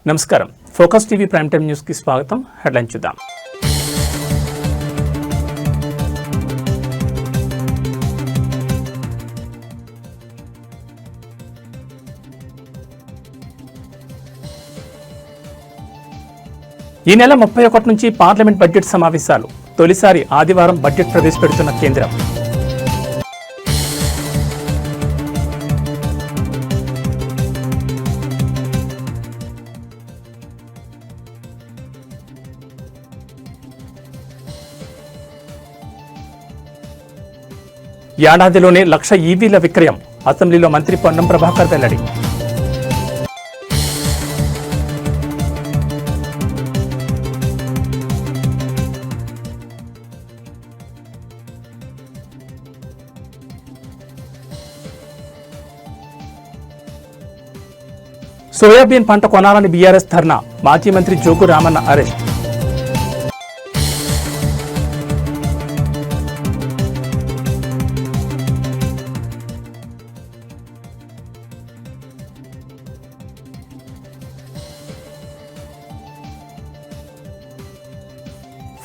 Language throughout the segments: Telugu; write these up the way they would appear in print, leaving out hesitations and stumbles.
నమస్కారం. Focus TV prime time news కి స్వాగతం. హెడ్లైన్ చూద్దాం. ఈ నెల 31 నుంచి పార్లమెంట్ బడ్జెట్ సమావేశాలు. తొలిసారి ఆదివారం బడ్జెట్ ప్రవేశపెడుతున్న కేంద్రం. ఏడాదిలోనే 1,00,000 ఈవీల విక్రయం. అసెంబ్లీలో మంత్రి పొన్నం ప్రభాకర్ వెల్లడి. సోయాబీన్ పంట కొనాలని బీఆర్ఎస్ ధర్నా. మాజీ మంత్రి జోగు రామన్న అరెస్ట్.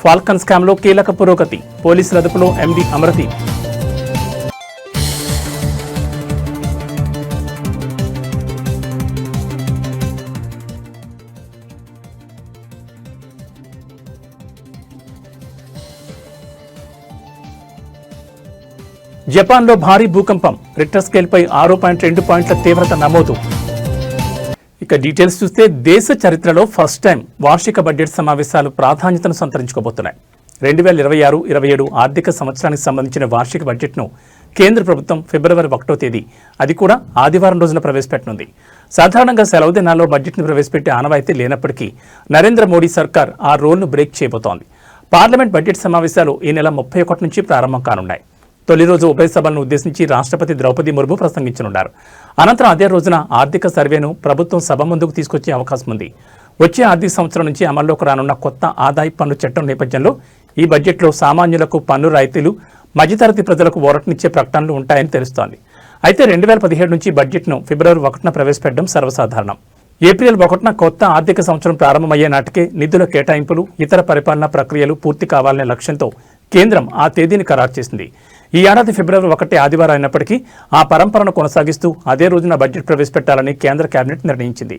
ఫాల్కన్ స్కామ్లో కీలక పురోగతి. పోలీసుల అదుపులో ఎండీ అమరదీప్. జపాన్లో భారీ భూకంపం. రిక్టర్ స్కేల్పై 6.2 పాయింట్ల తీవ్రత నమోదు. ఇక డీటెయిల్స్ చూస్తే దేశ చరిత్రలో ఫస్ట్ టైం వార్షిక బడ్జెట్ సమావేశాలు ప్రాధాన్యతను సంతరించుకోబోతున్నాయి. 2026-27 ఆర్థిక సంవత్సరానికి సంబంధించిన వార్షిక బడ్జెట్ను కేంద్ర ప్రభుత్వం ఫిబ్రవరి 1వ తేదీ అది కూడా ఆదివారం రోజున ప్రవేశపెట్టనుంది. సాధారణంగా సెలవు దినాల్లో బడ్జెట్ను ప్రవేశపెట్టే ఆనవాయితీ లేనప్పటికీ నరేంద్ర మోడీ సర్కార్ ఆ రోల్ను బ్రేక్ చేయబోతోంది. పార్లమెంట్ బడ్జెట్ సమావేశాలు ఈ నెల 31 నుంచి ప్రారంభం కానున్నాయి. తొలి రోజు ఉభయ సభలను ఉద్దేశించి రాష్ట్రపతి ద్రౌపది ముర్ము ప్రసంగించనున్నారు. అనంతరం అదే రోజున ఆర్థిక సర్వేను ప్రభుత్వం సభ ముందుకు తీసుకొచ్చే అవకాశం ఉంది. వచ్చే ఆర్థిక సంవత్సరం నుంచి అమల్లోకి రానున్న కొత్త ఆదాయ పన్ను చట్టం నేపథ్యంలో ఈ బడ్జెట్లో సామాన్యులకు పన్ను రాయితీలు, మధ్యతరగతి ప్రజలకు ఊరటనిచ్చే ప్రకటనలు ఉంటాయని తెలుస్తోంది. అయితే 2017 నుంచి బడ్జెట్ను ఫిబ్రవరి 1న ప్రవేశపెట్టడం సర్వసాధారణం. ఏప్రిల్ 1న కొత్త ఆర్థిక సంవత్సరం ప్రారంభమయ్యే నాటికే నిధుల కేటాయింపులు, ఇతర పరిపాలనా ప్రక్రియలు పూర్తి కావాలనే లక్ష్యంతో కేంద్రం ఆ తేదీని ఖరారు చేసింది. ఈ ఏడాది ఫిబ్రవరి 1 ఆదివారం అయినప్పటికీ ఆ పరంపరను కొనసాగిస్తూ అదే రోజున బడ్జెట్ ప్రవేశపెట్టాలని కేంద్ర కేబినెట్ నిర్ణయించింది.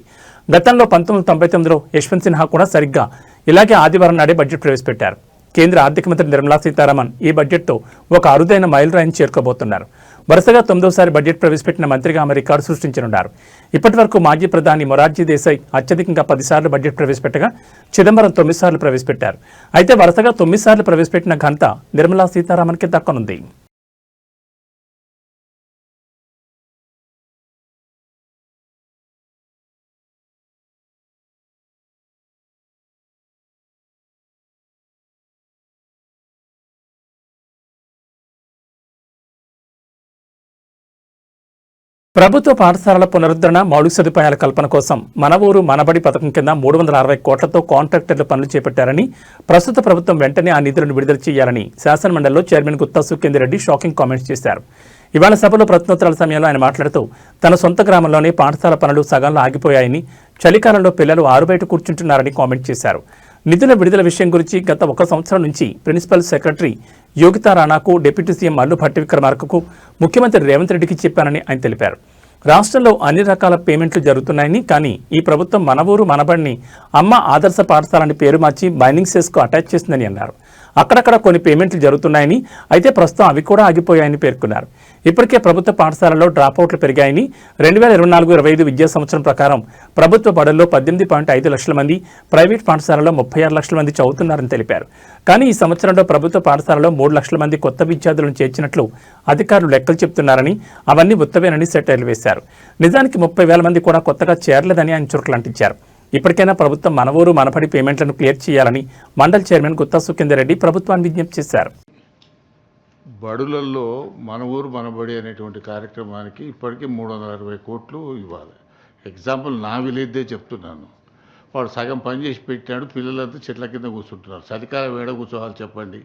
గతంలో 1999లో యశ్వంత్ సిన్హా కూడా సరిగ్గా ఇలాగే ఆదివారం నాడే బడ్జెట్ ప్రవేశపెట్టారు. కేంద్ర ఆర్థిక మంత్రి నిర్మలా సీతారామన్ ఈ బడ్జెట్తో ఒక అరుదైన మైలురాయిని చేరుకోబోతున్నారు. వరుసగా 9వసారి బడ్జెట్ ప్రవేశపెట్టిన మంత్రిగా ఆమె రికార్డు సృష్టించనున్నారు. ఇప్పటి వరకు మాజీ ప్రధాని మొరార్జీ దేశాయ్ అత్యధికంగా 10 సార్లు బడ్జెట్ ప్రవేశపెట్టగా చిదంబరం 9 సార్లు ప్రవేశపెట్టారు. అయితే వరుసగా 9 సార్లు ప్రవేశపెట్టిన ఘనత నిర్మలా సీతారామన్కి దక్కనుంది. ప్రభుత్వ పాఠశాలల పునరుద్ధరణ, మౌలిక సదుపాయాల కల్పన కోసం మన ఊరు మనబడి పథకం కింద 360 కోట్లతో కాంట్రాక్టర్లు పనులు చేపట్టారని, ప్రస్తుత ప్రభుత్వం వెంటనే ఆ నిధులను విడుదల చేయాలని శాసనమండలిలో chairman Gutha Sukender Reddy shocking comments చేశారు. ఇవాళ సభలో ప్రశ్నోత్తరాల సమయంలో ఆయన మాట్లాడుతూ తన సొంత గ్రామంలోనే పాఠశాల పనులు సగంలో ఆగిపోయాయని, చలికాలంలో పిల్లలు ఆరుబయట కూర్చుంటున్నారని కామెంట్ చేశారు. నిధుల విడుదల విషయం గురించి గత 1 సంవత్సరం నుంచి ప్రిన్సిపల్ సెక్రటరీ యోగితా రాణాకు, డిప్యూటీ సీఎం మల్లు భట్టి విక్రమార్కకు, ముఖ్యమంత్రి రేవంత్ రెడ్డికి చెప్పానని ఆయన తెలిపారు. రాష్ట్రంలో అన్ని రకాల పేమెంట్లు జరుగుతున్నాయని, కానీ ఈ ప్రభుత్వం మన ఊరు మనబడిని అమ్మ ఆదర్శ పాఠశాలని పేరు మార్చి బైండింగ్ సెస్కు అటాచ్ చేసిందని అన్నారు. అక్కడక్కడ కొన్ని పేమెంట్లు జరుగుతున్నాయని, అయితే ప్రస్తుతం అవి కూడా ఆగిపోయాయని పేర్కొన్నారు. ఇప్పటికే ప్రభుత్వ పాఠశాలలో డ్రాపౌట్లు పెరిగాయని, 2024-25 విద్యా సంవత్సరం ప్రకారం ప్రభుత్వ బడుల్లో 18.5 లక్షల మంది, ప్రైవేట్ పాఠశాలలో 36 లక్షల మంది చదువుతున్నారని తెలిపారు. కానీ ఈ సంవత్సరంలో ప్రభుత్వ పాఠశాలలో 3 లక్షల మంది కొత్త విద్యార్థులను చేర్చినట్లు అధికారులు లెక్కలు చెబుతున్నారని, అవన్నీ ఉత్తవేనని సెటైర్లు వేశారు. నిజానికి 30,000 మంది కూడా కొత్తగా చేరలేదని ఆయన చురకలంటించారు. ఇప్పటికైనా ప్రభుత్వం మన ఊరు మనబడి పేమెంట్లను క్లియర్ చేయాలని మండలి చైర్మన్ గుత్తా సుఖేందర్ రెడ్డి ప్రభుత్వాన్ని విజ్ఞప్తి చేశారు. బడులలో మన ఊరు మనబడి అనేటువంటి కార్యక్రమానికి ఇప్పటికీ 360 కోట్లు ఇవ్వాలి. ఎగ్జాంపుల్ నా విలేజ్దే చెప్తున్నాను. వాడు సగం పని చేసి పెట్టాడు, పిల్లలంతా చెట్ల కింద కూర్చుంటున్నారు. చలికాలం వేడ కూర్చోవాలి చెప్పండి.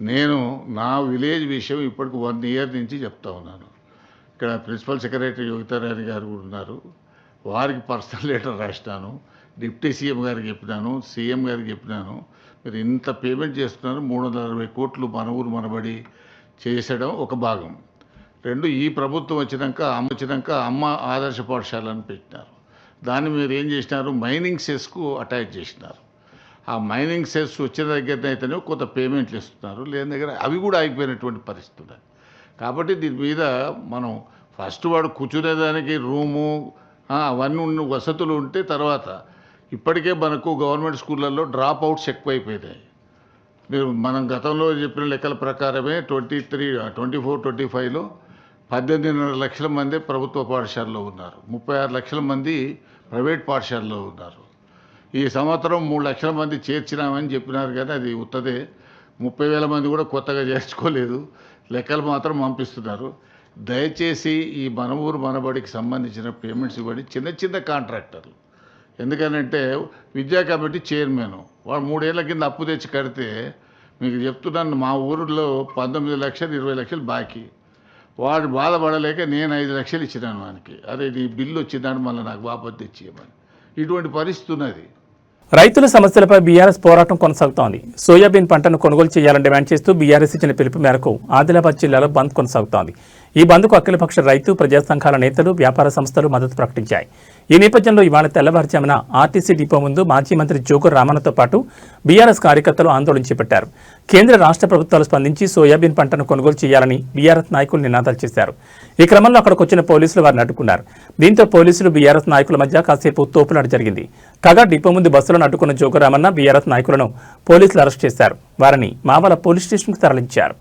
నేను నా విలేజ్ విషయం ఇప్పటికి 1 ఇయర్ నుంచి చెప్తా ఉన్నాను. ఇక్కడ ప్రిన్సిపల్ సెక్రటరీ యోగితారాణి గారు ఉన్నారు, వారికి పర్సనల్ లెటర్ రాసినాను, డిప్యూటీ సీఎం గారికి చెప్పినాను, సీఎం గారికి చెప్పినాను. మీరు ఇంత పేమెంట్ చేస్తున్నారు, 360 కోట్లు మన ఊరు మనబడి చేసడం ఒక భాగం. 2, ఈ ప్రభుత్వం వచ్చినాక అమ్మ ఆదర్శ పాఠశాలను పెట్టినారు. దాన్ని మీరు ఏం చేసినారు, మైనింగ్ సెస్కు అటాచ్ చేసినారు. ఆ మైనింగ్ సెస్ వచ్చిన దగ్గర అయితేనే కొంత పేమెంట్లు ఇస్తున్నారు, లేని దగ్గర అవి కూడా ఆగిపోయినటువంటి పరిస్థితి ఉంది. కాబట్టి దీని మీద మనం ఫస్ట్ వాడు కూర్చునేదానికి రూము అవన్నీ వసతులు ఉంటే తర్వాత ఇప్పటికే మనకు గవర్నమెంట్ స్కూళ్ళల్లో డ్రాప్ అవుట్స్ ఎక్కువైపోయినాయి. మీరు మనం గతంలో చెప్పిన లెక్కల ప్రకారమే 24-25లో 18.5 లక్షల మంది ప్రభుత్వ పాఠశాలలో ఉన్నారు, 36 లక్షల మంది ప్రైవేట్ పాఠశాలలో ఉన్నారు. ఈ సంవత్సరం 3 లక్షల మంది చేర్చినామని చెప్పినారు, కానీ అది ఉత్తదే. 30,000 మంది కూడా కొత్తగా చేర్చుకోలేదు, లెక్కలు మాత్రం పంపిస్తున్నారు. దయచేసి ఈ మన ఊరు మనబడికి సంబంధించిన పేమెంట్స్ ఇవ్వండి. చిన్న కాంట్రాక్టర్లు, ఎందుకనంటే విద్యా కమిటీ చైర్మన్ వాడు 3 ఏళ్ల కింద అప్పు తెచ్చి కడితే, మీకు చెప్తున్నాను, మా ఊరిలో 19 లక్షలు 20 లక్షలు బాకీ. వాడు బాధపడలేక నేను 5 లక్షలు ఇచ్చినాను వానికి. అరే నీ బిల్లు వచ్చిందని మళ్ళీ నాకు వాపసు తెచ్చియమని. ఇటువంటి పరిస్థితి ఉన్నది. రైతుల సమస్యలపై బీఆర్ఎస్ పోరాటం కొనసాగుతోంది. సోయాబీన్ పంటను కొనుగోలు చేయాలని డిమాండ్ చేస్తూ బీఆర్ఎస్ ఇచ్చిన పిలుపు మేరకు ఆదిలాబాద్ జిల్లాలో బంద్ కొనసాగుతోంది. ఈ బంద్కు అఖిలపక్ష రైతు ప్రజా సంఘాల నేతలు, వ్యాపార సంస్థలు మద్దతు ప్రకటించాయి. ఈ నేపథ్యంలో ఇవాళ తెల్లవారుజామున ఆర్టీసీ డిపో ముందు మాజీ మంత్రి జోగుర్ రామన్నతో పాటు బీఆర్ఎస్ కార్యకర్తలు ఆందోళన చేపట్టారు. కేంద్ర రాష్ట్ర ప్రభుత్వాలు స్పందించి సోయాబీన్ పంటను కొనుగోలు చేయాలని బీఆర్ఎస్ నాయకులు నినాదాలు చేశారు. ఈ క్రమంలో అక్కడికి వచ్చిన పోలీసులు వారిని అడ్డుకున్నారు. దీంతో పోలీసులు బీఆర్ఎస్ నాయకుల మధ్య కాసేపు తోపులాట జరిగింది. కాగా డిపో ముందు బస్సులను అడ్డుకున్న జోగుర్ రామన్న బీఆర్ఎస్ నాయకులను పోలీసులు అరెస్ట్ చేశారు. వారిని మావల పోలీస్ స్టేషన్కు తరలించారు.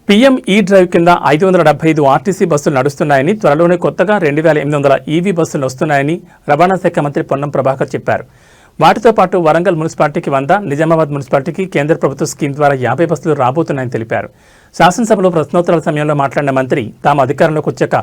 పీఎం ఈ డ్రైవ్ కింద 575 ఆర్టీసీ బస్సులు నడుస్తున్నాయని, త్వరలోనే కొత్తగా 2800 ఈవీ బస్సులు వస్తున్నాయని రవాణా శాఖ మంత్రి పొన్నం ప్రభాకర్ చెప్పారు. వాటితో పాటు వరంగల్ మున్సిపాలిటీకి 100, నిజామాబాద్ మున్సిపాలిటీకి కేంద్ర ప్రభుత్వ స్కీమ్ ద్వారా 50 బస్సులు రాబోతున్నాయని తెలిపారు. శాసనసభలో ప్రశ్నోత్తరాల సమయంలో మాట్లాడిన మంత్రి తాము అధికారంలోకి వచ్చాక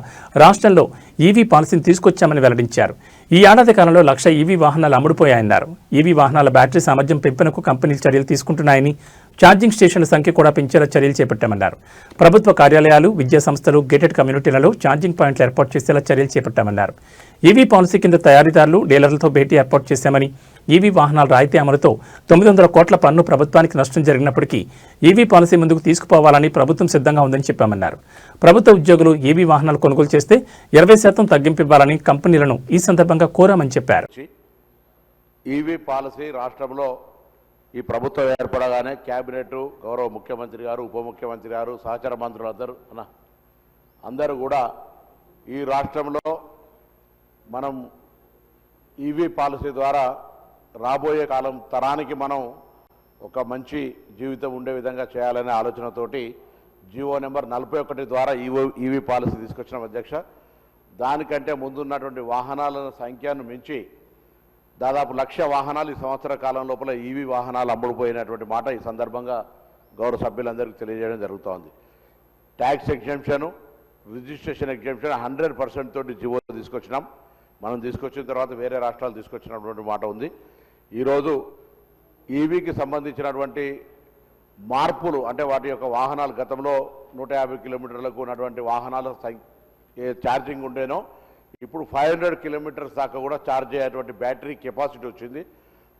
రాష్ట్రంలో ఈవీ పాలసీని తీసుకొచ్చామని వెల్లడించారు. ఈ ఏడాది కాలంలో 1,00,000 ఈవీ వాహనాలు అమ్ముడుపోయాయన్నారు. ఈవీ వాహనాల బ్యాటరీ సామర్థ్యం పెంపునకు కంపెనీలు చర్యలు తీసుకుంటున్నాయని, ఛార్జింగ్ స్టేషన్ల సంఖ్య కూడా పెంచేలా చర్యలు చేపట్టామన్నారు. ప్రభుత్వ కార్యాలయాలు, విద్యా సంస్థలు, గేటెడ్ కమ్యూనిటీలలో ఛార్జింగ్ పాయింట్లు ఏర్పాటు చేసేలా చర్యలు చేపట్టామన్నారు. ఈవీ పాలసీ కింద తయారీదారులు, డీలర్లతో భేటీ ఏర్పాటు చేశామని, ఈవీ వాహనాల రాయితీ అమలుతో 900 కోట్ల పన్ను ప్రభుత్వానికి నష్టం జరిగినప్పటికీ ఈవీ పాలసీ ముందుకు తీసుకుపోవాలని ప్రభుత్వం సిద్ధంగా ఉందని చెప్పామన్నారు. ప్రభుత్వ ఉద్యోగులు ఈవీ వాహనాలు కొనుగోలు చేస్తే 20% తగ్గింపు ఇవ్వాలని కంపెనీలను ఈ సందర్భంగా కోరామని చెప్పారు. ఈవీ పాలసీ రాష్ట్రంలో ఈ ప్రభుత్వం ఏర్పడగానే కేబినెట్, గౌరవ ముఖ్యమంత్రి గారు, ఉప ముఖ్యమంత్రి గారు, సహచర మంత్రులందరూ అందరూ కూడా ఈ రాష్ట్రంలో మనం ఈవీ పాలసీ ద్వారా రాబోయే కాలం తరానికి మనం ఒక మంచి జీవితం ఉండే విధంగా చేయాలనే ఆలోచనతోటి జీవో నెంబర్ 41 ద్వారా ఈవీ పాలసీ తీసుకొచ్చిన అధ్యక్ష. దానికంటే ముందున్నటువంటి వాహనాల సంఖ్యను మించి దాదాపు 1,00,000 వాహనాలు ఈ సంవత్సర కాలం లోపల ఈవీ వాహనాలు అమ్ముడుపోయినటువంటి మాట ఈ సందర్భంగా గౌరవ సభ్యులందరికీ తెలియజేయడం జరుగుతోంది. ట్యాక్స్ ఎగ్జంప్షను, రిజిస్ట్రేషన్ ఎగ్జామ్షన్ 100% తోటి జీవో తీసుకొచ్చినాం. మనం తీసుకొచ్చిన తర్వాత వేరే రాష్ట్రాలు తీసుకొచ్చినటువంటి మాట ఉంది. ఈరోజు ఈవీకి సంబంధించినటువంటి మార్పులు అంటే వాటి యొక్క వాహనాలు గతంలో 150 కిలోమీటర్లకు ఉన్నటువంటి వాహనాల ఛార్జింగ్ ఉండేనో ఇప్పుడు 500 కిలోమీటర్స్ దాకా కూడా ఛార్జ్ అయ్యేటువంటి బ్యాటరీ కెపాసిటీ వచ్చింది.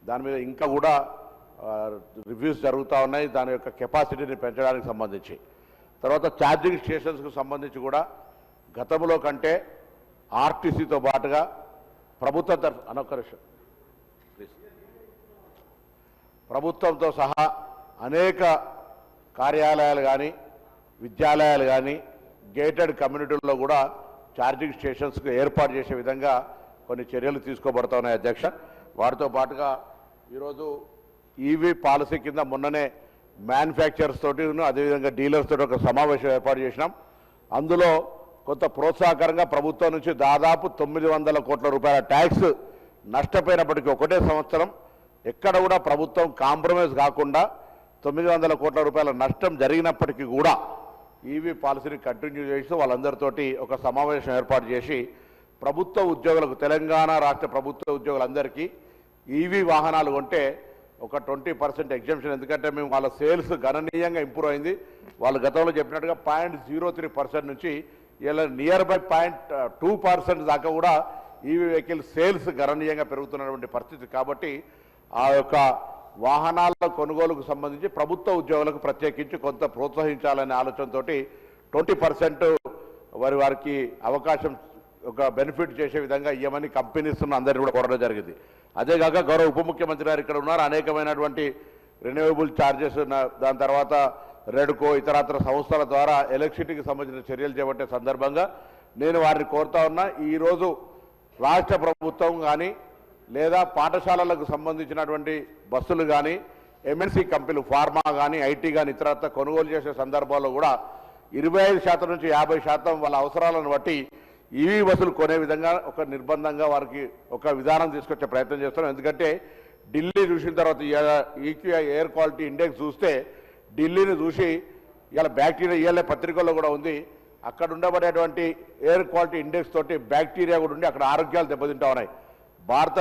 దాని మీద ఇంకా కూడా రివ్యూస్ జరుగుతూ ఉన్నాయి దాని యొక్క కెపాసిటీని పెంచడానికి సంబంధించి. తర్వాత ఛార్జింగ్ స్టేషన్స్కు సంబంధించి కూడా గతంలో కంటే ఆర్టీసీతో పాటుగా ప్రభుత్వ ప్రభుత్వంతో సహా అనేక కార్యాలయాలు కానీ విద్యాలయాలు కానీ గేటెడ్ కమ్యూనిటీల్లో కూడా ఛార్జింగ్ స్టేషన్స్కు ఏర్పాటు చేసే విధంగా కొన్ని చర్యలు తీసుకోబడుతున్నాయి అధ్యక్ష. వాటితో పాటుగా ఈరోజు ఈవీ పాలసీ కింద మొన్ననే మ్యానుఫ్యాక్చరర్స్ తోటి అదేవిధంగా డీలర్స్ తోటి ఒక సమావేశం ఏర్పాటు చేసినాం. అందులో కొంత ప్రోత్సాహకరంగా ప్రభుత్వం నుంచి దాదాపు 900 కోట్ల రూపాయల ట్యాక్స్ నష్టపోయినప్పటికీ ఒకటే సంవత్సరం ఎక్కడ కూడా ప్రభుత్వం కాంప్రమైజ్ కాకుండా 900 కోట్ల రూపాయల నష్టం జరిగినప్పటికీ కూడా ఈవీ పాలసీని కంటిన్యూ చేస్తూ వాళ్ళందరితోటి ఒక సమావేశం ఏర్పాటు చేసి ప్రభుత్వ ఉద్యోగులకు తెలంగాణ రాష్ట్ర ప్రభుత్వ ఉద్యోగులందరికీ ఈవీ వాహనాలు కొంటే ఒక 20% ఎగ్జామ్షన్. ఎందుకంటే మేము వాళ్ళ సేల్స్ గణనీయంగా ఇంప్రూవ్ అయింది. వాళ్ళు గతంలో చెప్పినట్టుగా 0.03% నుంచి ఇలా నియర్ బై 0.2% దాకా కూడా ఈవీ వెహికల్ సేల్స్ గణనీయంగా పెరుగుతున్నటువంటి పరిస్థితి. కాబట్టి ఆ యొక్క వాహనాల కొనుగోలుకు సంబంధించి ప్రభుత్వ ఉద్యోగులకు ప్రత్యేకించి కొంత ప్రోత్సహించాలనే ఆలోచనతో 20% వారికి అవకాశం ఒక బెనిఫిట్ చేసే విధంగా ఇవ్వమని కంపెనీస్ అందరినీ కూడా కోరడం జరిగింది. అదేగాక గౌరవ ఉప ముఖ్యమంత్రి గారు ఇక్కడ ఉన్నారు. అనేకమైనటువంటి రెన్యూవబుల్ ఛార్జెస్ దాని తర్వాత రెడ్కో ఇతరత్ర సంస్థల ద్వారా ఎలక్ట్రిసిటీకి సంబంధించిన చర్యలు చేపట్టే సందర్భంగా నేను వారిని కోరుతా ఉన్నా. ఈరోజు రాష్ట్ర ప్రభుత్వం కానీ లేదా పాఠశాలలకు సంబంధించినటువంటి బస్సులు కానీ ఎంఎన్సీ కంపెనీలు ఫార్మా కానీ ఐటీ కానీ ఇతరత్ర కొనుగోలు చేసే సందర్భాల్లో కూడా 25% నుంచి 50% వాళ్ళ అవసరాలను బట్టి ఈవీ బస్సులు కొనే విధంగా ఒక నిర్బంధంగా వారికి ఒక విధానం తీసుకొచ్చే ప్రయత్నం చేస్తున్నాం. ఎందుకంటే ఢిల్లీ చూసిన తర్వాత ఈక్యూఐ ఎయిర్ క్వాలిటీ ఇండెక్స్ చూస్తే ఢిల్లీని చూసి ఇలా బ్యాక్టీరియా ఇవాళ పత్రికల్లో కూడా ఉంది. అక్కడ ఉండబడేటువంటి ఎయిర్ క్వాలిటీ ఇండెక్స్ తోటి బ్యాక్టీరియా కూడా ఉండి అక్కడ ఆరోగ్యాలు దెబ్బతింటా ఉన్నాయి. భారత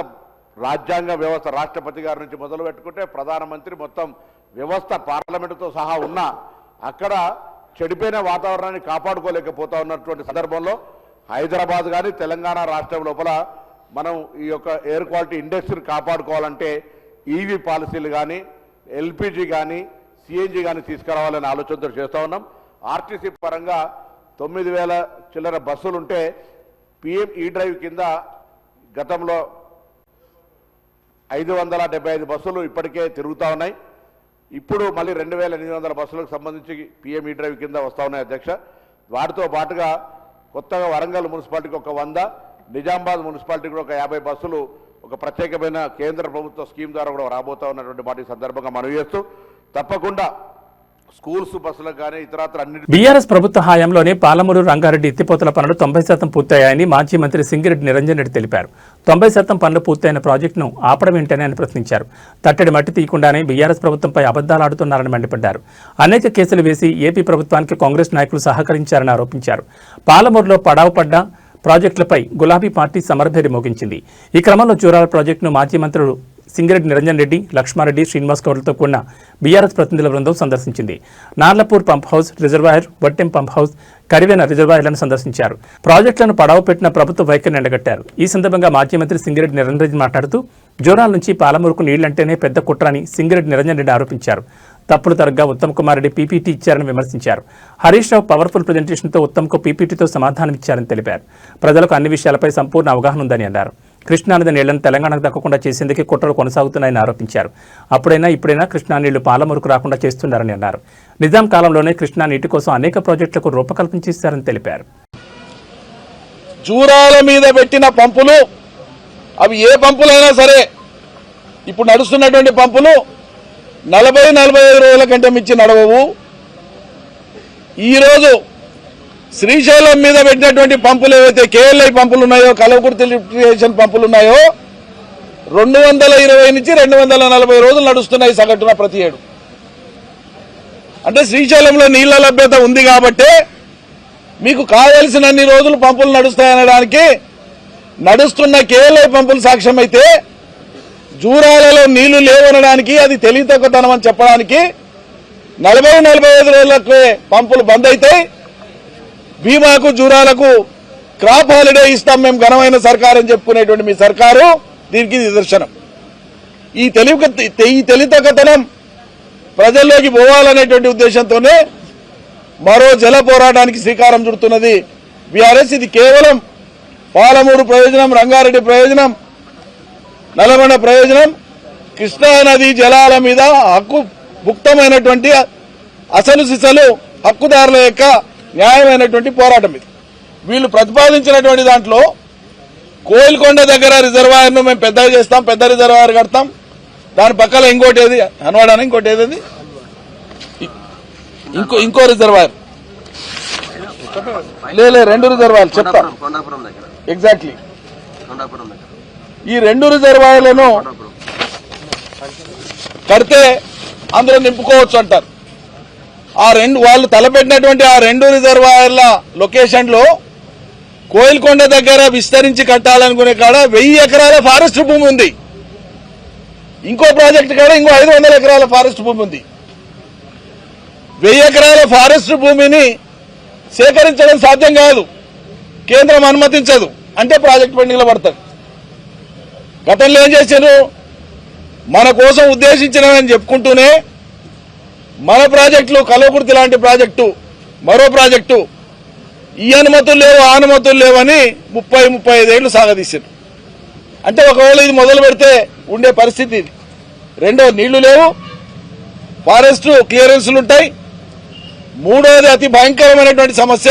రాజ్యాంగ వ్యవస్థ రాష్ట్రపతి గారి నుంచి మొదలు పెట్టుకుంటే ప్రధానమంత్రి మొత్తం వ్యవస్థ పార్లమెంటుతో సహా ఉన్న అక్కడ చెడిపోయిన వాతావరణాన్ని కాపాడుకోలేకపోతా ఉన్నటువంటి సందర్భంలో హైదరాబాద్ కానీ తెలంగాణ రాష్ట్రం లోపల మనం ఈ యొక్క ఎయిర్ క్వాలిటీ ఇండెక్స్ని కాపాడుకోవాలంటే ఈవీ పాలసీలు కానీ ఎల్పిజి కానీ సిఎన్జి కానీ తీసుకురావాలనే ఆలోచనతో చేస్తూ ఉన్నాం. ఆర్టీసీ పరంగా 9,000 చిల్లర బస్సులు ఉంటే పిఎం ఈ డ్రైవ్ కింద గతంలో 575 బస్సులు ఇప్పటికే తిరుగుతూ ఉన్నాయి. ఇప్పుడు మళ్ళీ 2,800 బస్సులకు సంబంధించి పిఎం ఈ డ్రైవ్ కింద వస్తూ ఉన్నాయి అధ్యక్ష. వాటితో పాటుగా కొత్తగా వరంగల్ మున్సిపాలిటీకి ఒక 100, నిజామాబాద్ మున్సిపాలిటీకి కూడా ఒక 50 బస్సులు ఒక ప్రత్యేకమైన కేంద్ర ప్రభుత్వ స్కీమ్ ద్వారా కూడా రాబోతా ఉన్నటువంటి వాటి సందర్భంగా మనవి చేస్తూ తప్పకుండా స్కూల్స్ బస్సులకు కానీ ఇతరత్ర అన్ని. బీఆర్ఎస్ ప్రభుత్వ హయాంలోనే పాలమూరు రంగారెడ్డి ఎత్తిపోతల పనులు 90% పూర్తయ్యాయని మాజీ మంత్రి సింగిరెడ్డి నిరంజన్ రెడ్డి తెలిపారు. 90% పనులు పూర్తయిన ప్రాజెక్టును ఆపడం ఏంటని ఆయన ప్రశ్నించారు. తట్టడి మట్టి తీయకుండానే బీఆర్ఎస్ ప్రభుత్వంపై అబద్దాలు ఆడుతున్నారని మండిపడ్డారు. అనేక కేసులు వేసి ఏపీ ప్రభుత్వానికి కాంగ్రెస్ నాయకులు సహకరించారని ఆరోపించారు. పాలమూరులో పడావు పడ్డ ప్రాజెక్టులపై గులాబీ పార్టీ సమరభేరి మోగించింది. ఈ క్రమంలో జూరాల ప్రాజెక్టును మాజీ మంత్రులు సింగిరెడ్డి నిరంజన్ రెడ్డి, లక్ష్మారెడ్డి, శ్రీనివాస్ గౌడ్లతో కూడిన బీఆర్ఎస్ ప్రతినిధుల బృందం సందర్శించింది. Narlapur pump house reservoir, Vattem pump house, Karivena రిజర్వాయర్లను సందర్శించారు. ప్రాజెక్టులను పడావు పెట్టిన ప్రభుత్వ వైఖరిని ఎండగట్టారు. ఈ సందర్భంగా మాజీ మంత్రి సింగిరెడ్డి నిరంజన్ రెడ్డి మాట్లాడుతూ జోరాల నుంచి పాలమూరుకు నీళ్లంటేనే పెద్ద కుట్ర అని సింగిరెడ్డి నిరంజన్ రెడ్డి ఆరోపించారు. తప్పుడు తరగ్గా ఉత్తమ్ కుమార్ రెడ్డి పీపీటీ ఇచ్చారని విమర్శించారు. హరీష్ రావు పవర్ఫుల్ ప్రజెంటేషన్తో ఉత్తమ్కు పీపీటీతో సమాధానం ఇచ్చారని తెలిపారు. ప్రజలకు అన్ని విషయాలపై సంపూర్ణ అవగాహన ఉందని అన్నారు. కృష్ణానది నీళ్లను తెలంగాణకు దక్కకుండా చేసేందుకే కుట్రలు కొనసాగుతున్నాయని ఆరోపించారు. అప్పుడైనా ఇప్పుడైనా కృష్ణా నీళ్లు పాలమూరుకు రాకుండా చేస్తున్నారని అన్నారు. నిజాం కాలంలోనే కృష్ణా నీటి కోసం అనేక ప్రాజెక్టులకు రూపకల్పన చేశారని తెలిపారు. జూరాల మీద పెట్టిన పంపులు అవి ఏ పంపులైనా సరే ఇప్పుడు నడుస్తున్నటువంటి పంపులు 40-45 రోజుల కంటే మించి నడవవు. ఈరోజు శ్రీశైలం మీద పెట్టినటువంటి పంపులు ఏవైతే కేఎల్ఐ పంపులు ఉన్నాయో, కలవకుర్తి లిఫ్ట్ ఇరిగేషన్ పంపులు ఉన్నాయో 220 నుంచి 240 రోజులు నడుస్తున్నాయి సగటున ప్రతి ఏడు. అంటే శ్రీశైలంలో నీళ్ల లభ్యత ఉంది కాబట్టే మీకు కావలసినన్ని రోజులు పంపులు నడుస్తాయనడానికి నడుస్తున్న కేవలం పంపులు సాక్ష్యం అయితే జూరాలలో నీళ్లు లేవనడానికి అది తెలివితక్కువతనం అని చెప్పడానికి 40-45 రోజులకు పంపులు బంద్ అవుతాయి. భీమాకు జూరాలకు క్రాప్ హాలిడే ఇస్తాం మేము ఘనమైన సర్కారు అని చెప్పుకునేటువంటి మీ సర్కారు దీనికి నిదర్శనం. ఈ తెలివితక్కువతనం ప్రజల్లోకి పోవాలనేటువంటి ఉద్దేశంతోనే మరో జల పోరాటానికి శ్రీకారం చుడుతున్నది బీఆర్ఎస్. ఇది కేవలం పాలమూరు ప్రయోజనం, రంగారెడ్డి ప్రయోజనం, నల్గొండ ప్రయోజనం, కృష్ణానది జలాల మీద హక్కు భుక్తమైనటువంటి అసలు సిసలు హక్కుదారుల యొక్క న్యాయమైనటువంటి పోరాటం ఇది. వీళ్ళు ప్రతిపాదించినటువంటి దాంట్లో కోయిల్కొండ దగ్గర రిజర్వాయర్ను మేము పెద్దగా చేస్తాం, పెద్ద రిజర్వాయర్ కడతాం, దాని పక్కన ఇంకోటి ఏది హన్వాడ ఇంకోటి ఏది ఇంకో రిజర్వాయర్ లే 2 రిజర్వాయర్లు చెప్తా ఎగ్జాక్ట్లీ. ఈ 2 రిజర్వాయర్లను కడితే అందులో నింపుకోవచ్చు అంటారు. వాళ్ళు తలపెట్టినటువంటి ఆ 2 రిజర్వాయర్ల లొకేషన్ లో కోయిల్కొండ దగ్గర విస్తరించి కట్టాలనుకునే కాడ 1000 ఎకరాల ఫారెస్ట్ భూమి ఉంది. ఇంకో ప్రాజెక్టు కాడ ఇంకో 500 ఎకరాల ఫారెస్ట్ భూమి ఉంది. 1000 ఎకరాల ఫారెస్ట్ భూమిని సేకరించడం సాధ్యం కాదు, కేంద్రం అనుమతించదు అంటే ప్రాజెక్టు పెండింగ్ లో పడతారు. గతంలో ఏం చేశారు, మన కోసం ఉద్దేశించినవని చెప్పుకుంటూనే మన ప్రాజెక్టులు కల్వకుర్తి లాంటి ప్రాజెక్టు, మరో ప్రాజెక్టు ఈ అనుమతులు లేవు ఆ అనుమతులు లేవని 30-35 ఏళ్లు సాగదీశారు. అంటే ఒకవేళ ఇది మొదలు పెడితే ఉండే పరిస్థితి ఇది. రెండో, నీళ్లు లేవు, ఫారెస్ట్ క్లియరెన్స్లు ఉంటాయి. మూడోది అతి భయంకరమైనటువంటి సమస్య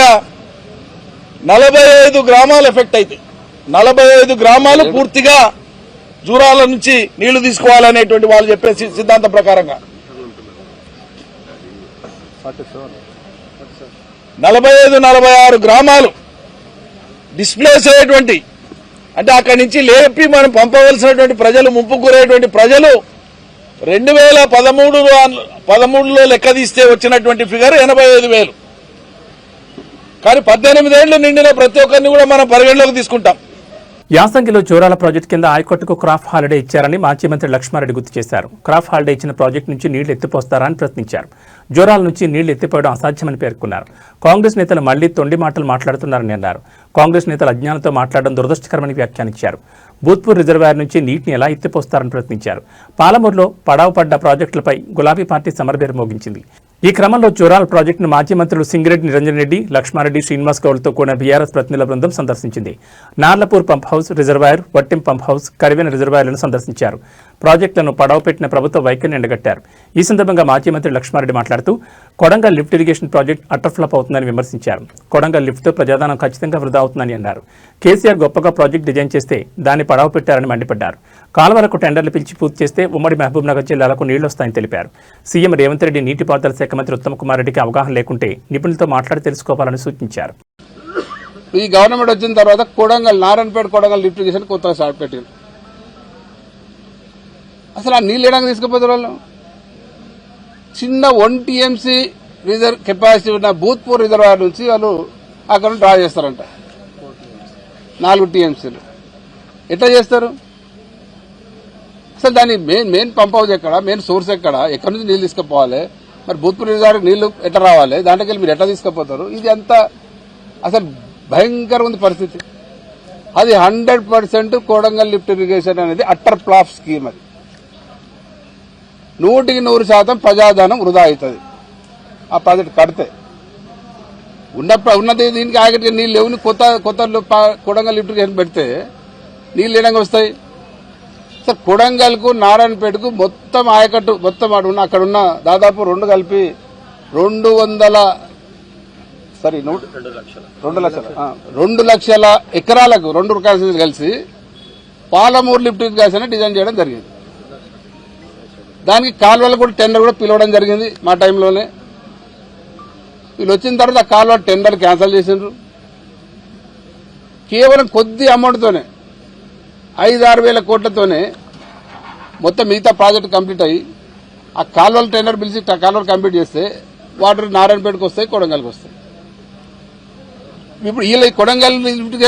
45 గ్రామాలు ఎఫెక్ట్ అవుతాయి. 45 గ్రామాలు పూర్తిగా జూరాల నుంచి నీళ్లు తీసుకోవాలనేటువంటి వాళ్ళు చెప్పే సిద్ధాంతం ప్రకారంగా 45-46 గ్రామాలు డిస్ప్లేస్ అయ్యేటువంటి, అంటే అక్కడి నుంచి లేపి మనం పంపవలసినటువంటి ప్రజలు, ముంపు గురైనటువంటి ప్రజలు 2013లో లెక్క తీస్తే వచ్చినటువంటి ఫిగర్ 85,000. కానీ 18 ఏళ్లు నిండిన ప్రతి ఒక్కరిని కూడా మనం పరిగణలోకి తీసుకుంటాం. యాసంగిలో జోరాల ప్రాజెక్టు కింద హైకోర్టుకు క్రాప్ హాలిడే ఇచ్చారని మాజీ మంత్రి లక్ష్మారెడ్డి గుర్తు చేశారు. క్రాప్ హాలిడే ఇచ్చిన ప్రాజెక్టు నుంచి నీళ్లు ఎత్తిపోస్తారా అని ప్రశ్నించారు. జోరాల నుంచి నీళ్లు ఎత్తిపోవడం అసాధ్యమని పేర్కొన్నారు. కాంగ్రెస్ నేతలు మళ్లీ తొండి మాటలు మాట్లాడుతున్నారని అన్నారు. కాంగ్రెస్ నేతలు అజ్ఞానంతో మాట్లాడడం దురదృష్టకరమని వ్యాఖ్యానించారు. భూత్పూర్ రిజర్వాయర్ నుంచి నీటిని ఎలా ఎత్తిపోస్తారని ప్రశ్నించారు. పాలమూరులో పడావు పడ్డ ప్రాజెక్టులపై గులాబీ పార్టీ సమరబేరు మోగించింది. ఈ క్రమంలో జోరాల ప్రాజెక్టును మాజీ మంత్రులు సింగిరెడ్డి నిరంజన్ రెడ్డి, లక్ష్మారెడ్డి, శ్రీనివాస్ గౌడ్తో కూడిన బీఆర్ఎస్ ప్రతినిధుల బృందం సందర్శించింది. Narlapur pump house reservoir, Vattem pump house, Karivena రిజర్వాయర్లను సందర్శించారు. ప్రాజెక్టులను పడవ పెట్టిన ప్రభుత్వ వైఖరిని ఎండగట్టారు. ఈ సందర్భంగా మాజీ మంత్రి లక్ష్మారెడ్డి మాట్లాడుతూ Kodangal lift irrigation project utter flop అవుతుందని విమర్శించారు. కొడంగల్ లిఫ్ట్తో ప్రజాధనం ఖచ్చితంగా వృధా అవుతుందని అన్నారు. కేసీఆర్ గొప్పగా ప్రాజెక్టు డిజైన్ చేస్తే దాన్ని పడవ పెట్టారని మండిపడ్డారు. కాలువలకు టెండర్లు పిలిచి పూర్తి చేస్తే ఉమ్మడి మహబూబ్ నగర్ జిల్లాలకు నీళ్లొస్తాయని తెలిపారు. సీఎం రేవంత్ రెడ్డి నీటిపారుదల శాఖ మంత్రి ఉత్తమ్ కుమార్ రెడ్డికి అవగాహన లేకుంటే నిపుణులతో మాట్లాడి తెలుసుకోవాలని సూచించారు. ఈ గవర్నమెంట్ వచ్చిన తర్వాత కొడంగల్, నారాయణపేట కొడంగల్ లిఫ్ట్ ఇరిగేషన్ కొత్తగా స్టార్ట్ పెట్టారు. అసలు ఆ నీళ్ళు ఏడానికి తీసుకుపోతారు వాళ్ళు? చిన్న 1 TMC రిజర్వ్ కెపాసిటీ ఉన్న భూత్పూర్ రిజర్వాయర్ నుంచి వాళ్ళు అక్కడ డ్రా చేస్తారంట 4 TMCలు. ఎట్లా చేస్తారు? అసలు దాని మెయిన్ పంప్ హౌస్ ఎక్కడ, మెయిన్ సోర్స్ ఎక్కడ, ఎక్కడి నుంచి నీళ్ళు తీసుకుపోవాలి, మరి భూత్పూర్ రిజర్వాయర్ నీళ్లు ఎట్లా రావాలి, దాంట్లోకి వెళ్ళి మీరు ఎట్లా తీసుకుపోతారు? ఇది అంతా అసలు భయంకరంగా ఉంది పరిస్థితి. అది 100% కొడంగల్ లిఫ్ట్ ఇరిగేషన్ అనేది అట్టర్ ఫ్లాప్ స్కీమ్. అది 100% ప్రజాధనం వృధా అవుతుంది ఆ ప్రాజెక్ట్ కడితే. ఉన్నది దీనికి ఆగటి నీళ్ళు లేవు, కొత్త కొడంగల్ లిఫ్ట్ ఇరిగేషన్ పెడితే నీళ్ళు ఏడంగా వస్తాయి. సార్ కొడంగల్కు, నారాయణపేటకు మొత్తం ఆయకట్టు మొత్తం అక్కడ ఉన్న దాదాపు 2 కలిపి 2 లక్షల ఎకరాలకు 2 కాన్స్టిట్యూన్సీలు కలిసి పాలమూరు లిఫ్ట్ ఇరిగేషన్ డిజైన్ చేయడం జరిగింది. దానికి కాలువలు కూడా టెండర్ కూడా పిలవడం జరిగింది మా టైంలోనే. వీళ్ళు వచ్చిన తర్వాత ఆ కాలువ టెండర్ క్యాన్సిల్ చేసిండ్రు. కేవలం కొద్ది అమౌంట్తోనే 5-6 వేల కోట్లతోనే మొత్తం మిగతా ప్రాజెక్టు కంప్లీట్ అయ్యి ఆ కాలువలు టెండర్ పిలిచి కాలువలు కంప్లీట్ చేస్తే వాటర్ నారాయణపేటకు వస్తాయి, కొడంగల్కి వస్తాయి. ఇప్పుడు వీళ్ళ కొడంగల్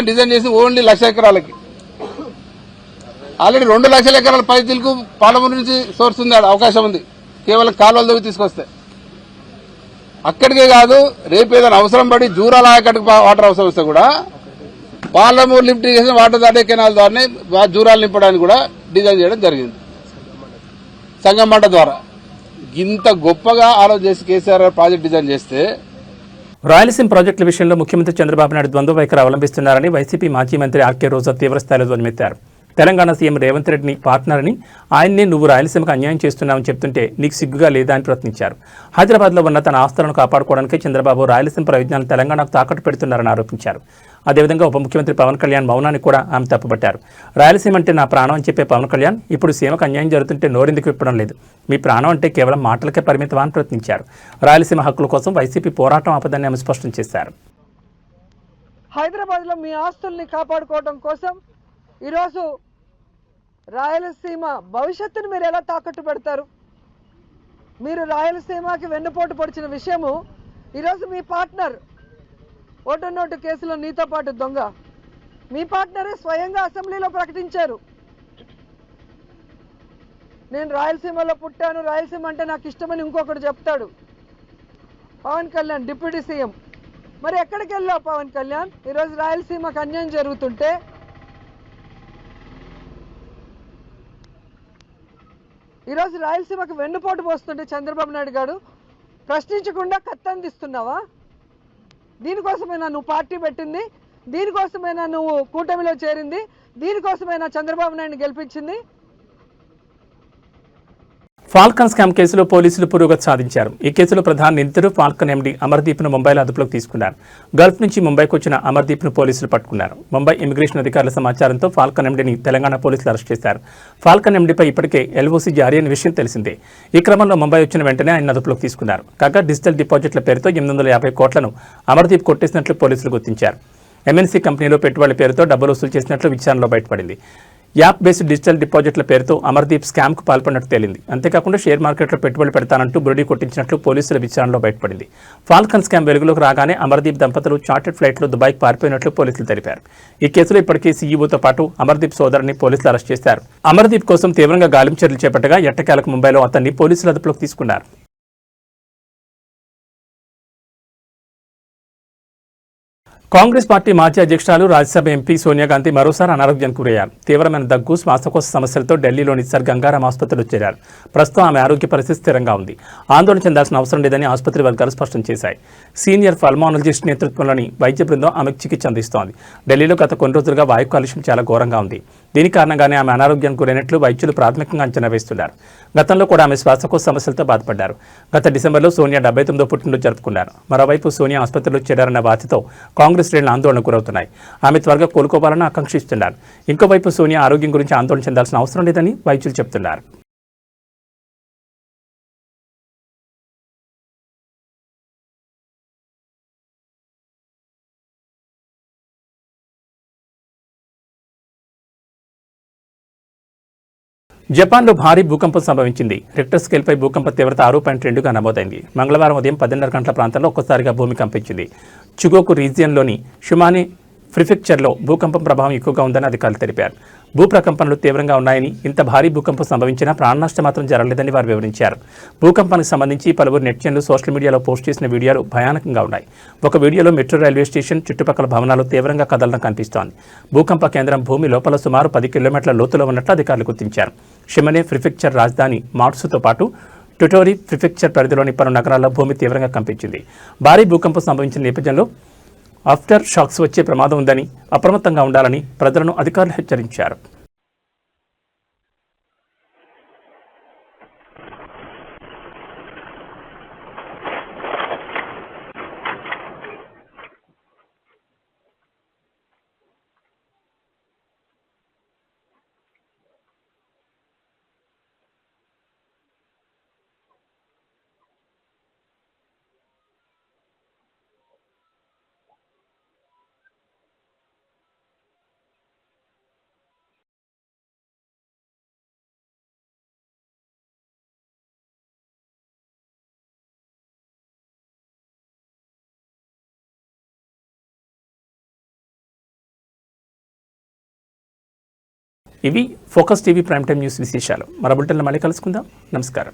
డిజైన్ చేసి ఓన్లీ 1,00,000 ఎకరాలకి. ఆల్రెడీ 2,00,000 ఎకరాల పైతులకు పాలమూరు నుంచి సోర్స్ ఉంది, అవకాశం ఉంది, కేవలం కాలువలు తవ్వి తీసుకొస్తే. అక్కడికే కాదు, రేపు ఏదైనా అవసరం పడి జూరాల ఆయకట్టుకు వాటర్ అవసరం వస్తే కూడా పాలమూరు లిఫ్ట్ చేసిన వాటర్ దాటే కెనాల్ ద్వారానే జూరాలు నింపడానికి కూడా డిజైన్ చేయడం జరిగింది, సంగమంట ద్వారా. ఇంత గొప్పగా ఆలోచన చేసి కేసీఆర్ ప్రాజెక్ట్ డిజైన్ చేస్తే రాయలసీమ ప్రాజెక్టుల విషయంలో ముఖ్యమంత్రి చంద్రబాబు నాయుడు ద్వంద్వ వైఖరి అవలంబిస్తున్నారని వైసీపీ మాజీ మంత్రి ఆర్కే రోజా తీవ్రస్థాయిలో ధ్వజమెత్తారు. తెలంగాణ సీఎం రేవంత్ రెడ్డిని పార్ట్నర్ని, ఆయన్నే నువ్వు రాయలసీమకు అన్యాయం చేస్తున్నావని చెప్తుంటే నీకు సిగ్గుగా లేదా అని ప్రశ్నించారు. హైదరాబాద్లో ఉన్న తన ఆస్తులను కాపాడుకోవడానికి చంద్రబాబు రాయలసీమ ప్రయోజనాలు తెలంగాణకు తాకట్టు పెడుతున్నారని ఆరోపించారు. అదేవిధంగా ఉప ముఖ్యమంత్రి పవన్ కళ్యాణ్ మౌనాన్ని కూడా ఆమె తప్పుపట్టారు. రాయలసీమ అంటే నా ప్రాణం అని చెప్పే పవన్ కళ్యాణ్ ఇప్పుడు సీమకు అన్యాయం జరుగుతుంటే నోరెందుకు విప్పడం లేదు? మీ ప్రాణం అంటే కేవలం మాటలకే పరిమితమా అని ప్రశ్నించారు. రాయలసీమ హక్కుల కోసం వైసీపీ పోరాటం ఆపదని ఆమె స్పష్టం చేశారు. హైదరాబాద్లో మీ ఆస్తుల్ని కాపాడుకోవడం కోసం ఈరోజు రాయలసీమ భవిష్యత్తును మీరు ఎలా తాకట్టు పెడతారు? మీరు రాయలసీమకి వెన్నుపోటు పొడిచిన విషయము ఈరోజు మీ పార్ట్నర్ ఓటు నోటు కేసులో నీతో పాటు దొంగ మీ పార్ట్నరే స్వయంగా అసెంబ్లీలో ప్రకటించారు. నేను రాయలసీమలో పుట్టాను, రాయలసీమ అంటే నాకు ఇష్టమని ఇంకొకటి చెప్తాడు పవన్ కళ్యాణ్, డిప్యూటీ సీఎం. మరి ఎక్కడికి వెళ్ళావు పవన్ కళ్యాణ్? ఈరోజు రాయలసీమకు అన్యాయం జరుగుతుంటే, ఈరోజు రాయలసీమకు వెన్నుపోటు పోస్తుంటే చంద్రబాబు నాయుడు గారు ప్రశ్నించకుండా కత్తందిస్తున్నావా? దీనికోసమైనా నువ్వు పార్టీ పెట్టింది? దీనికోసమైనా నువ్వు కూటమిలో చేరింది? దీనికోసమైనా చంద్రబాబు నాయుడిని గెలిపించింది? ఫాల్కన్ స్కామ్ కేసులో పోలీసులు పురోగతి సాధించారు. ఈ కేసులో ప్రధాన నిందితుడు ఫాల్కన్ ఎండీ అమర్దీప్ను ముంబైలో అదుపులోకి తీసుకున్నారు. గల్ఫ్ నుంచి ముంబైకి వచ్చిన అమర్దీప్ను పోలీసులు పట్టుకున్నారు. ముంబై ఇమిగ్రేషన్ అధికారుల సమాచారంతో ఫాల్కన్ ఎండీని తెలంగాణ పోలీసులు అరెస్ట్ చేశారు. ఫాల్కన్ ఎండీపై ఇప్పటికే ఎల్ఓసీ జారీ అయిన విషయం తెలిసిందే. ఈ క్రమంలో ముంబై వచ్చిన వెంటనే ఆయన అదుపులోకి తీసుకున్నారు. కాగా డిజిటల్ డిపాజిట్ల పేరుతో 850 కోట్లను అమర్దీప్ కొట్టేసినట్లు పోలీసులు గుర్తించారు. ఎంఎన్సీ కంపెనీలో పెట్టుబడుల పేరుతో డబ్బులు వసూలు చేసినట్లు విచారణలో బయటపడింది. యాప్ బేస్డ్ డిజిటల్ డిపాజిట్ల పేరుతో అమర్దీప్ స్కామ్కు పాల్పడినట్టు తేలింది. అంతేకాకుండా షేర్ మార్కెట్లో పెట్టుబడులు పెడతానంటూ బురడి కొట్టించినట్లు పోలీసుల విచారణలో బయటపడింది. ఫాల్కన్ స్కామ్ వెలుగులోకి రాగానే అమర్దీప్ దంపతులు చార్టెడ్ ఫ్లైట్లో దుబాయ్కి పారిపోయినట్లు పోలీసులు తెలిపారు. ఈ కేసులో ఇప్పటికే సీఈఓతో పాటు అమర్దీప్ సోదరుని పోలీసులు అరెస్ట్ చేశారు. అమర్దీప్ కోసం తీవ్రంగా గాలింపు చర్యలు చేపట్టగా ఎట్టకేలకు ముంబైలో అతన్ని పోలీసులు అదుపులోకి తీసుకున్నారు. కాంగ్రెస్ పార్టీ మాజీ అధ్యక్షురాలు రాజ్యసభ ఎంపీ సోనియా గాంధీ మరోసారి అనారోగ్యానికి గురయ్యారు. తీవ్రమైన దగ్గు, శ్వాసకోశ సమస్యలతో ఢిల్లీలోని సర్ గంగారాం ఆసుపత్రిలో చేరారు. ప్రస్తుతం ఆమె ఆరోగ్య పరిస్థితి స్థిరంగా ఉంది. ఆందోళన చెందాల్సిన అవసరం లేదని ఆసుపత్రి వర్గాలు స్పష్టం చేశాయి. సీనియర్ పల్మానాలజిస్ట్ నేతృత్వంలోని వైద్య బృందం ఆమెకు చికిత్స అందిస్తోంది. ఢిల్లీలో గత కొన్ని రోజులుగా వాయు కాలుష్యం చాలా ఘోరంగా ఉంది. దీని కారణంగానే ఆమె అనారోగ్యానికి గురైనట్లు వైద్యులు ప్రాథమికంగా అంచనా వేస్తున్నారు. గతంలో కూడా ఆమె శ్వాసకోశ సమస్యలతో బాధపడ్డారు. గత డిసెంబర్లో సోనియా 79వ పుట్టినరోజు జరుపుకున్నారు. మరోవైపు సోనియా ఆసుపత్రిలో చేరారన్న వార్తతో కాంగ్రెస్ శ్రేణులు ఆందోళనకు గురవుతున్నాయి. ఆమె త్వరగా కోలుకోవాలని ఆకాంక్షిస్తున్నారు. ఇంకోవైపు సోనియా ఆరోగ్యం గురించి ఆందోళన చెందాల్సిన అవసరం లేదని వైద్యులు చెబుతున్నారు. జపాన్లో భారీ భూకంపం సంభవించింది. రిక్టర్ స్కేల్పై భూకంప తీవ్రత 6.2గా నమోదైంది. మంగళవారం ఉదయం 10:30 గంటల ప్రాంతంలో ఒక్కసారిగా భూమి కంపించింది. చుగోకు రీజియన్లోని షుమాని ప్రిఫెక్చర్లో భూకంపం ప్రభావం ఎక్కువగా ఉందని అధికారులు తెలిపారు. భూప్రకంపనలు తీవ్రంగా ఉన్నాయని, ఇంత భారీ భూకంపం సంభవించినా ప్రాణనష్టం మాత్రం జరగలేదని వారు వివరించారు. భూకంపానికి సంబంధించి పలువురు నెటిజన్లు సోషల్ మీడియాలో పోస్ట్ చేసిన వీడియోలు భయానకంగా ఉన్నాయి. ఒక వీడియోలో మెట్రో రైల్వే స్టేషన్ చుట్టుపక్కల భవనాలు తీవ్రంగా కదలడం కనిపిస్తోంది. భూకంప కేంద్రం భూమి లోపల సుమారు 10 కిలోమీటర్ల లోతులో ఉన్నట్లు అధికారులు గుర్తించారు. షిమనే ప్రిఫెక్చర్ రాజధాని మాట్సుతో పాటు టొటోరి ప్రిఫెక్చర్ పరిధిలోని పలు నగరాల్లో భూమి తీవ్రంగా కంపించింది. భారీ భూకంపం సంభవించిన నేపథ్యంలో ఆఫ్టర్ షాక్స్ వచ్చే ప్రమాదం ఉందని, అప్రమత్తంగా ఉండాలని ప్రజలను అధికారులు హెచ్చరించారు. ఇవి focus TV prime time news విశేషాలు. మరో బులెటిన్లో మళ్ళీ కలుసుకుందాం. నమస్కారం.